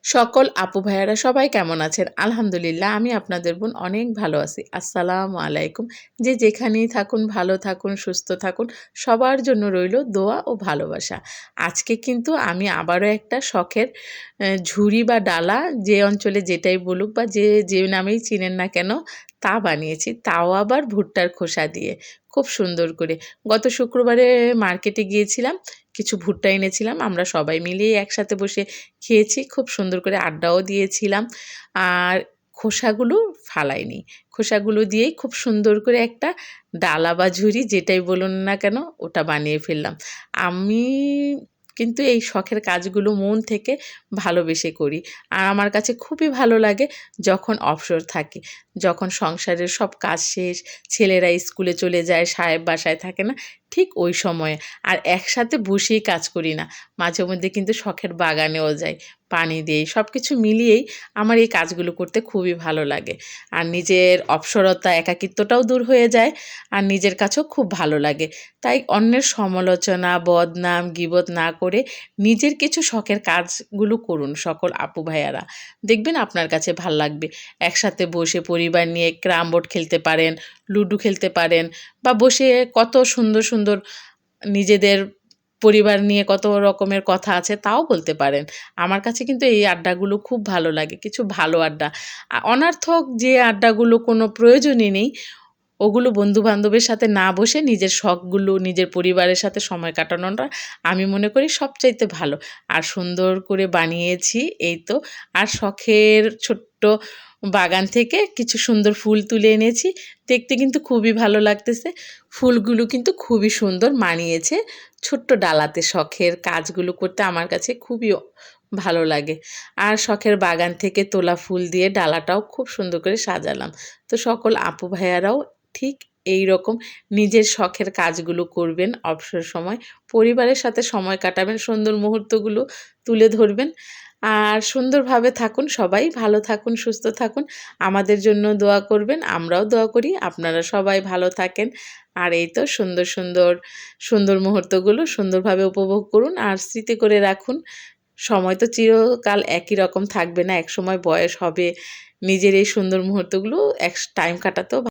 সকল আপু ভাইয়ারা সবাই কেমন আছেন? আলহামদুলিল্লাহ আমি আপনাদের বোন অনেক ভালো আছি। আসসালামু আলাইকুম। যে যেখানেই থাকুন ভালো থাকুন, সুস্থ থাকুন। সবার জন্য রইলো দোয়া ও ভালোবাসা। আজকে কিন্তু আমি আবারও একটা শখের ঝুড়ি বা ডালা যে অঞ্চলে যেটাই বলুক বা যে নামেই চিনেন না কেন তা বানিয়েছি। তাও আবার ভুট্টার খোসা দিয়ে। খুব সুন্দর করে। গত শুক্রবারে মার্কেটে গিয়েছিলাম। কিছু ভুট্টা এনেছিলাম। আমরা সবাই মিলেই একসাথে বসে খেয়েছি। খুব সুন্দর করে আড্ডাও দিয়েছিলাম। আর খোসাগুলো ফালাইনি। খোসাগুলো দিয়েই খুব সুন্দর করে একটা ডালা বা ঝুড়ি যেটাই বলুন না কেন ওটা বানিয়ে ফেললাম। আমি কিন্তু এই শখের কাজগুলো মন থেকে ভালোবেসে করি। আর আমার কাছে খুবই ভালো লাগে যখন অবসর থাকি। যখন সংসারের সব কাজ শেষ, ছেলেরা স্কুলে চলে যায়, সাহেব বাসায় থাকে না, ঠিক ওই সময়ে। আর একসাথে বসেই কাজ করি না। মাঝে মধ্যে কিন্তু শখের বাগানেও যাই। পানি দেই। সবকিছু মিলিয়েই আমার এই কাজগুলো করতে খুবই ভালো লাগে। আর নিজের অপসরতা, একাকিত্বটাও দূর হয়ে যায়। আর নিজের কাছেও খুব ভালো লাগে। তাই অন্যের সমালোচনা, বদনাম, গীবত না করে নিজের কিছু শখের কাজগুলো করুন সকল আপু ভাইয়ারা। দেখবেন আপনার কাছে ভাল লাগবে। একসাথে বসে পরিবার নিয়ে ক্যারাম বোর্ড খেলতে পারেন, লুডো খেলতে পারেন বা বসে কত সুন্দর, সুন্দর নিজেদের পরিবার নিয়ে কত রকমের কথা আছে তাও বলতে পারেন। আমার কাছে কিন্তু এই আড্ডাগুলো খুব ভালো লাগে। কিছু ভালো আড্ডা। অনর্থক যে আড্ডাগুলো কোনো প্রয়োজনই নেই, ওগুলো বন্ধু-বান্ধবের সাথে না বসে নিজের শখগুলো, নিজের পরিবারের সাথে সময় কাটানোটা আমি মনে করি সবচাইতে ভালো। আর সুন্দর করে বানিয়েছি এই তো। আর শখের ছোট্ট বাগান থেকে কিছু সুন্দর ফুল তুলে এনেছি। দেখতে কিন্তু খুবই ভালো লাগতেছে। ফুলগুলো কিন্তু খুবই সুন্দর মানিয়েছে ছোট্ট ডালাতে। শখের কাজগুলো করতে আমার কাছে খুবই ভালো লাগে। আর শখের বাগান থেকে তোলা ফুল দিয়ে ডালাটাও খুব সুন্দর করে সাজালাম। তো সকল আপু ভাইয়ারাও ঠিক এইরকম নিজের শখের কাজগুলো করবেন অবসর সময়। পরিবারের সাথে সময় কাটাবেন, সুন্দর মুহূর্তগুলো তুলে ধরবেন। আর সুন্দরভাবে থাকুন সবাই, ভালো থাকুন, সুস্থ থাকুন। আমাদের জন্য দোয়া করবেন, আমরাও দোয়া করি আপনারা সবাই ভালো থাকেন। আর এই তো সুন্দর, সুন্দর, সুন্দর মুহূর্তগুলো সুন্দরভাবে উপভোগ করুন আর স্মৃতি করে রাখুন। সময় তো চিরকাল একই রকম থাকবে না। একসময় বয়স হবে। নিজের এই সুন্দর মুহূর্তগুলো টাইম কাটাতেও